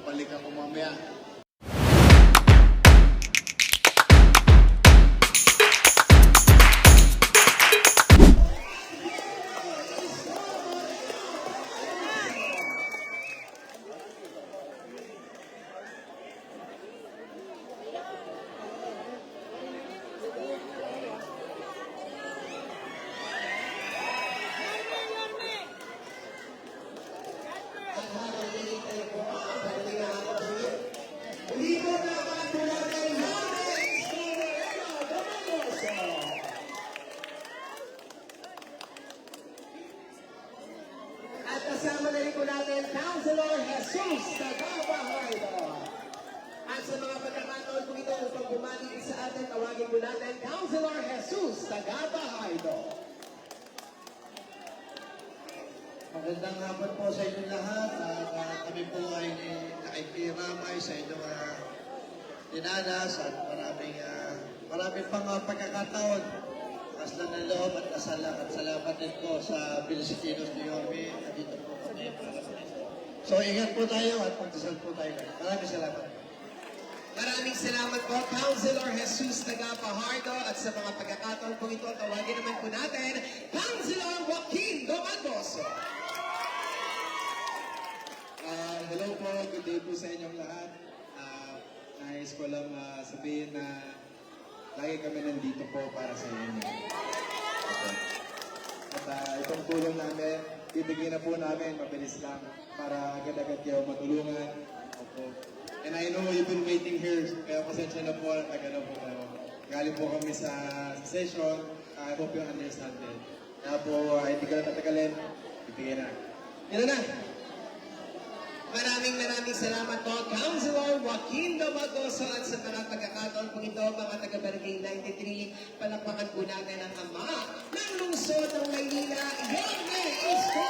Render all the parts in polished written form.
Babalik ako mamaya. At kasama na rin po natin, Councilor Jesus Tagapahaydo. At sa mga pagkakataon po ito upang bumati sa atin, tawagin po natin, Councilor Jesus Tagapahaydo. Magandang hapon po sa inyong lahat. Kami po ay nakikiramay sa inyong dinanas at maraming pang pagkakataon. Kaslan ng loob at salamat din po sa Bilisinos ni Yorme. Nandito po kami. So ingat po tayo at magdasal po tayo. Maraming salamat. Maraming salamat po, Councilor Jesus Tagapahaydo. At sa mga pagkakataon po ito, tawagin naman po natin, Councilor Joaquin Domagoso. Hello po, good day po sa inyong lahat. Nais ko lang sabihin na lagi kami nandito po para sa inyo. At itong tulong namin, bibigyan na po namin, mabilis lang, para agad-agad kayo matulungan. Opo. And I know you've been waiting here, kaya pasensya na po, tagal po kayo. Galing po kami sa session, I hope you understand it. Kaya po, hindi ka na tatagalin, bibigyan na. Yan na! Maraming salamat po, Councilor Joaquin Domagoso. At sa mga pagkakataon po ito, mga taga-Barangay 93, palakpakan po natin ang ama ng lungsod ng Maynila, Yorme Isko.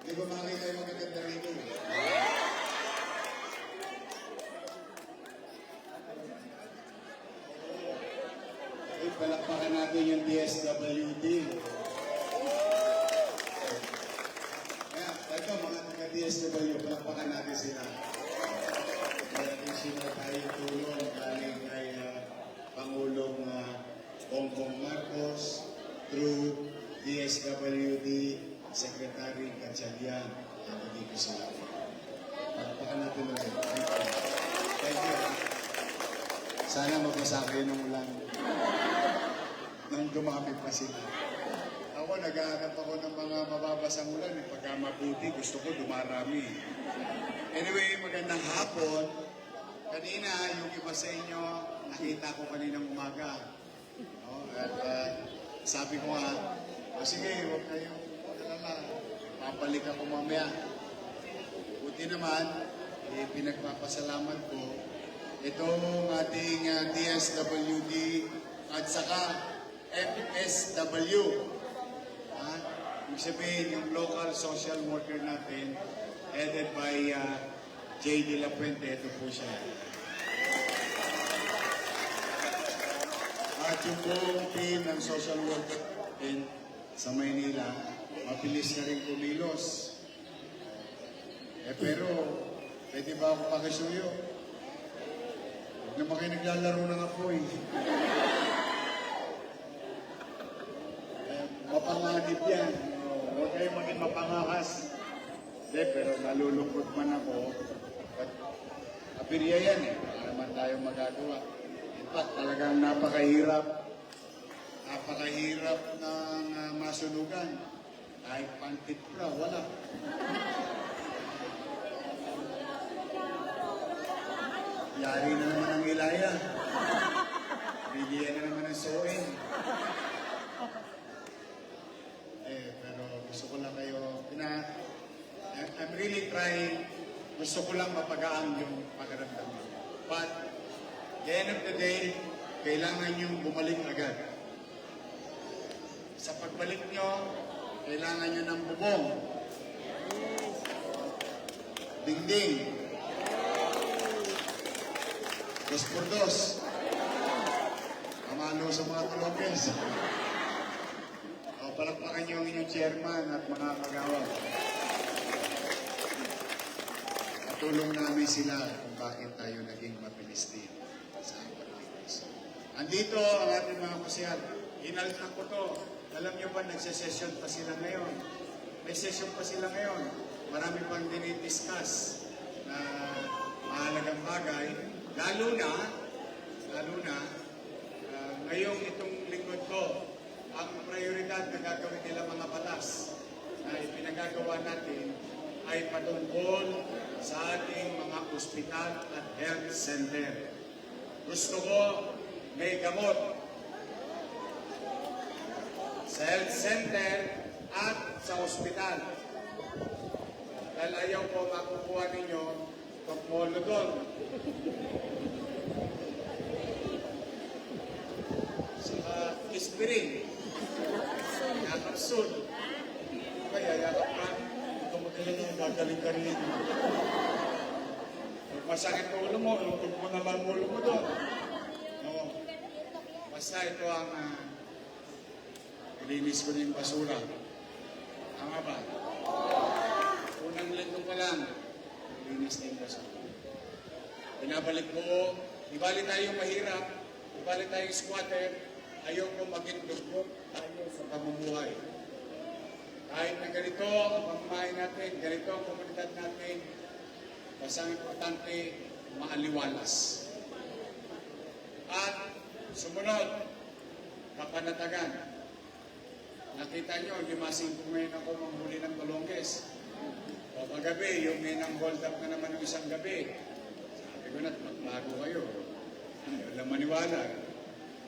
Hindi ko makikita yung magaganda rito. Palakpakan natin yung DSWD. Kaya, ito mga taga-DSW, palakpakan natin sila. Kaya din sila tayo tulong galing kay Pangulong Bongbong Marcos through DSWD Secretary Gatchalian. Ako dito sila. Palakpakan natin ulit. Thank you. Sana mabasa kayo ng ulan. Nang dumami pa sila. Ako, nag-aanap ako ng mga mababasang ulan. Pagka mabuti, gusto ko dumarami. Anyway, magandang hapon. Kanina, yung iba sa inyo, nakita ko kaninang umaga. At sabi ko nga, sige, huwag kayong alala. Papalik ako mamaya. Buti naman, pinagpapasalamat ko itong ating DSWD at saka FSW. Ibig sabihin, yung local social worker natin, headed by J. De La Puente, ito po siya. At yung buong team ng social worker natin sa Maynila, mabilis na rin kumilos. Pero, pwede ba ako pakisuyo? Huwag naman kayo naglalaro ng apoy. Mapanganib yan. Huwag kayo maging mapangahas. Hindi, pero nalulungkot man ako. But, apirya yan eh. Wala naman tayong magagawa. In fact, talagang napakahirap. Napakahirap ng masunugan. Kahit pantit pra, wala. Yari na naman ang ilaya. Bigyan na naman ang soin. Pero gusto ko lang kayo, I'm really trying, gusto ko lang mapagaan yung pagkaramdam. But, at the end of the day, kailangan nyo bumalik agad. Sa pagbalik nyo, kailangan nyo ng bubong, dingding, 2x2, kamano sa mga tuloges. palakpakan niyo ang inyong chairman at mga kagawad. Tulong namin sila kung bakit tayo naging mabilis din sa pag-linis. Andito ang ating mga kusyal. Inaltak ko to. Alam niyo ba, nagsesesyon pa sila ngayon. May session pa sila ngayon. Marami pang dinidiscuss na mahalagang bagay. Lalo na, ngayong itong lingkod ko, ang prioridad na gagawin nila mga batas na ipinagagawa natin ay patungkol sa ating mga ospital at health center. Gusto ko may gamot sa health center at sa ospital. Dahil ayaw ko makukuha ninyo pagmolo doon. Saka aspirin, yakapsul. Kaya yakap ka, tumutin na gagaling ka rin. Pag masakit ang ulo mo, lutog mo naman ang ulo mo doon. No. Basta ito ang ilinis ko ng basura. Tama ba? Unang linggo pa lang, ilinis ng basura. Binabalik ko, ibalik tayong mahirap, ibalik tayong squatter, ayaw ko maging dugbog tayo sa pamumuhay. Kahit na ganito ang pamamahay natin, ganito ang komunidad natin, basta ang importante, maaliwalas. At sumunod, kapanatagan. Nakita nyo, limasing ko ngayon ako manghuli ng Balonges. O paggabi, yung may nang hold up na naman ng isang gabi. Sabi ko na, magbago kayo. Ayaw lang maniwala.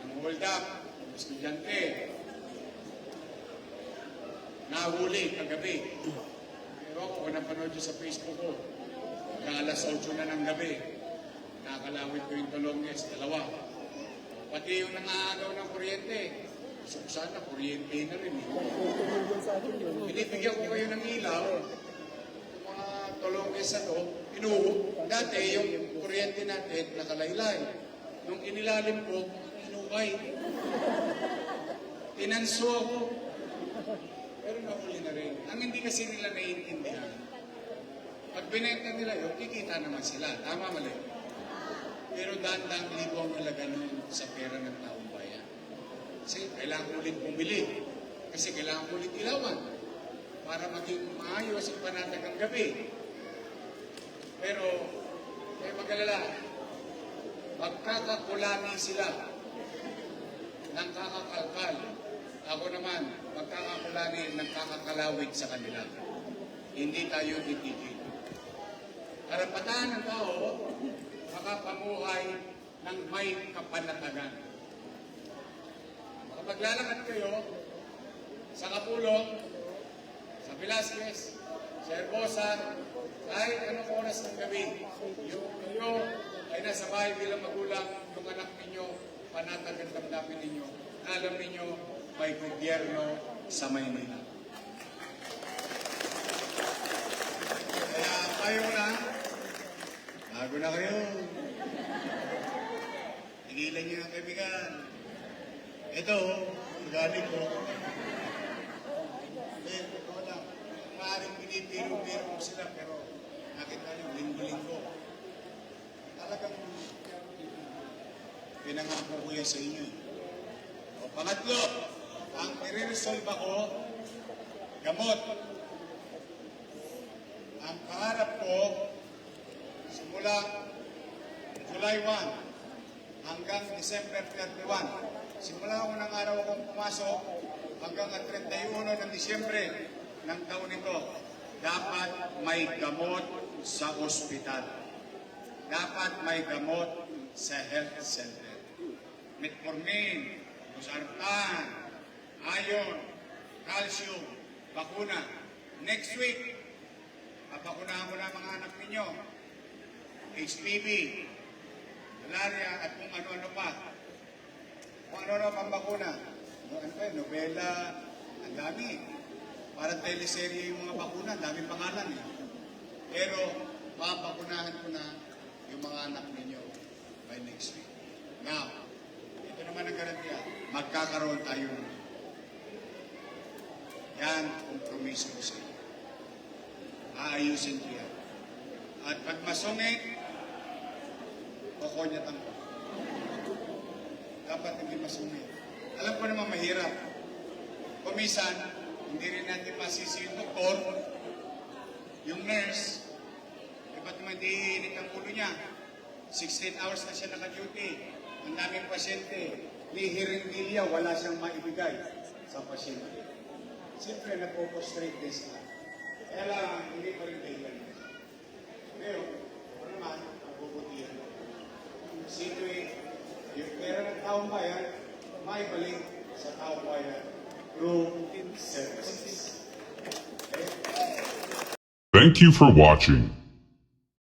Ang hold up, ang estudyante, nahuli kagabi. Pero ako, napanood yun sa Facebook ko. Alas 8 na ng gabi. Nakakalawit ko yung Balonges, 2. Pati yung nangaagaw ng kuryente. So, sana kuryente na rin. Binibigyan ko kayo ng ilaw, yung mga Balonges dati yung kuryente natin nakalaylay. Nung inilalim ko, inukay. Tinanso ako. Pero nahuli na rin. Ang hindi kasi nila naiintindihan. Pag binenta nila yun, kikita naman sila. Tama, mali. Pero daan-daang libo ang halaga nun sa pera ng taong bayan. Kasi kailangan ulit bumili. Kasi kailangan ulit ilawan para maging maayos ang panatag ang gabi. Pero, may magalala, magkakakulani sila ng kakakalkal. Ako naman, magkakakulani ng kakakalawig sa kanila. Hindi tayo titigil. Karapatan ng tao, makapamuhay ng may kapanatagan. Kapag lalakad kayo sa Kapulong, sa Velasquez, sa Herbosa, kahit anong oras ng gabi, yung kayo ay nasa bahay bilang magulang, yung anak ninyo, panatag ang damdamin ninyo, alam ninyo, may gobyerno sa Maynila. Kaya kayo na, bago na kayo. Tigilan niyo ang kaibigan. Ito, galing ko. Ito lang. Maaaring pinipiro-piro ko sila, pero nakita niyo, linggo-linggo. Talagang pinangako ko yan sa inyo. O, pangatlo, ang i-resolve ako, gamot. Ang pangarap ko, simula July 1 hanggang December 31. Simula unang araw akong pumasok hanggang at 31 ng Disyembre ng taon ito, dapat may gamot sa ospital. Dapat may gamot sa health center. Metformin, losartan, iron, calcium, bakuna. Next week, papakunahan ko na mga anak ninyo. HPV, malaria, at kung ano-ano pa. Kung ano-ano pang bakuna. Ano pa yun? Nobela, ang dami. Parang teleserye yung mga bakuna, ang daming pangalan eh. Pero, papakunahan ko na yung mga anak ninyo by next week. Now, ito naman ang garantiya. Magkakaroon tayo ng Yan, kompromiso ko sa inyo. Aayusin ko yan. At pag masungit, kokonyatan ko. Dapat hindi masungit. Alam ko naman mahirap. Kumisan, hindi rin natin masisi yung doktor, yung nurse, ba't naman di ang ulo niya? 16 hours na siya naka-duty. Ang daming pasyente. Lihiring-hilya, wala siyang maibigay sa pasyente. Siyempre, napopostrate din sila. Kaya lang, hindi pa rin dahilan. Pero, ano naman, ang bubutihan. Sino yung pera ng taong bayan, maibalik sa taong bayan through services. Okay? Thank you for watching.